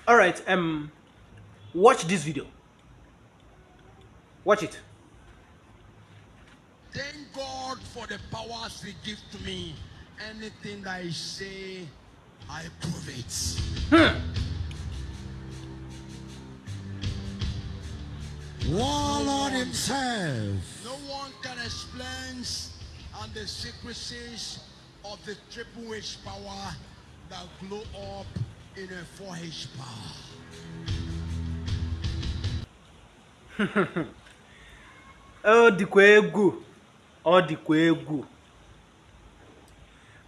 All right, watch this video. Watch it. Thank God for the powers He gives to me. Anything that I say, I prove it. Warlord himself. No one can explain and the secrecies of the triple H power that glow up in a 4H power. Oh, dịkwa egwu. Oh, dịkwa egwu.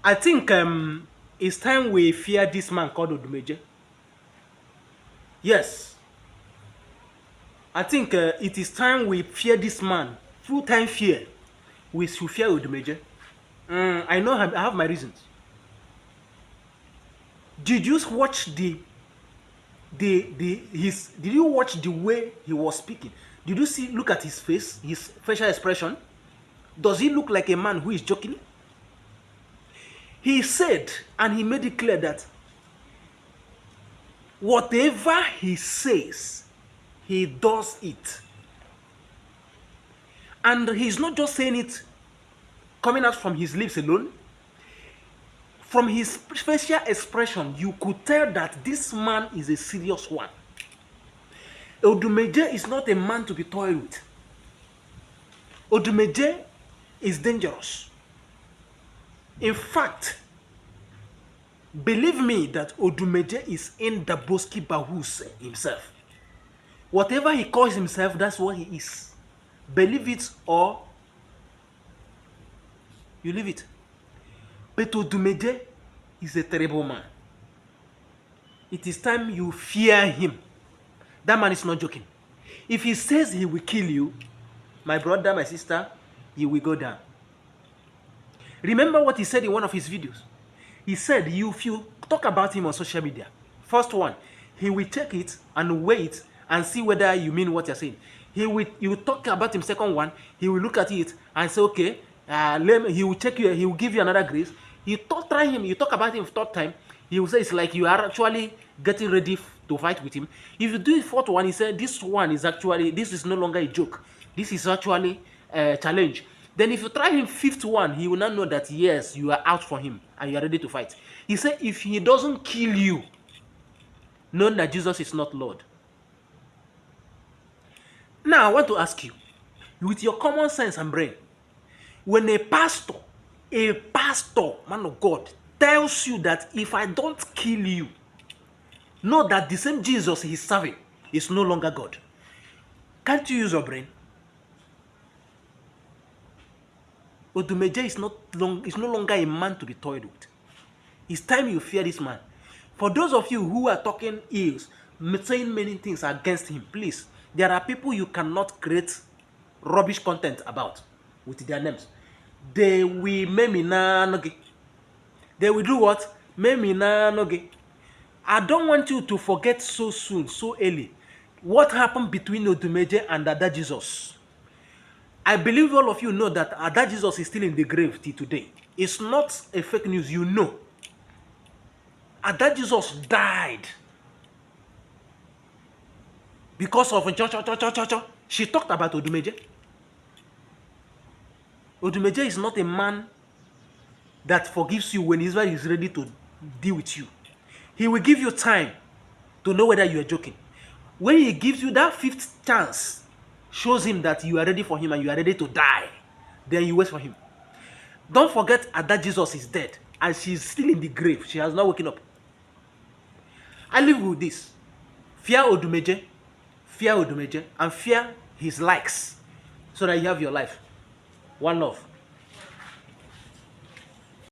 I think it's time we fear this man called Odumeje. Yes. I think it is time we fear this man. Full-time fear. We should fear Odumeje. I know I have my reasons. Did you watch did you watch the way he was speaking? Did you look at his face, his facial expression? Does he look like a man who is joking? He said, and he made it clear that whatever he says, he does it. And he's not just saying it coming out from his lips alone. From his facial expression, you could tell that this man is a serious one. Odumeje is not a man to be toyed with. Odumeje is dangerous. In fact, believe me that Odumeje is in the Boski Bahus himself. Whatever he calls himself, that's what he is. Believe it or you leave it. But Odumeje is a terrible man. It is time you fear him. That man is not joking. If he says he will kill you, my brother, my sister, you will go down. Remember what he said in one of his videos. He said, if you talk about him on social media, first one, he will take it and weigh it and see whether you mean what you're saying. You talk about him, second one, he will look at it and say, okay, he will check you, he will give you another grace. You talk about him third time, he will say it's like you are actually getting ready to fight with him. If you do the fourth one, he said this is no longer a joke. This is actually a challenge. Then if you try him fifth one, he will not know that yes, you are out for him and you are ready to fight. He said if he doesn't kill you, know that Jesus is not Lord. Now I want to ask you, with your common sense and brain, when a pastor, man of God, tells you that if I don't kill you, know that the same Jesus he's serving is no longer God. Can't you use your brain? Odumeje is no longer a man to be toyed with. It's time you fear this man. For those of you who are talking ills, saying many things against him, please, there are people you cannot create rubbish content about with their names. They will They will do what? I don't want you to forget so soon, so early, what happened between Odumeje and Ada Jesus. I believe all of you know that Ada Jesus is still in the grave till today. It's not a fake news, you know. Ada Jesus died because of she talked about Odumeje. Odumeje is not a man that forgives you when Israel is ready to deal with you. He will give you time to know whether you are joking. When he gives you that fifth chance, shows him that you are ready for him and you are ready to die, then you wait for him. Don't forget that Jesus is dead and she's still in the grave. She has not woken up. I live with this. Fear Odumeje, and fear his likes so that you have your life. One love.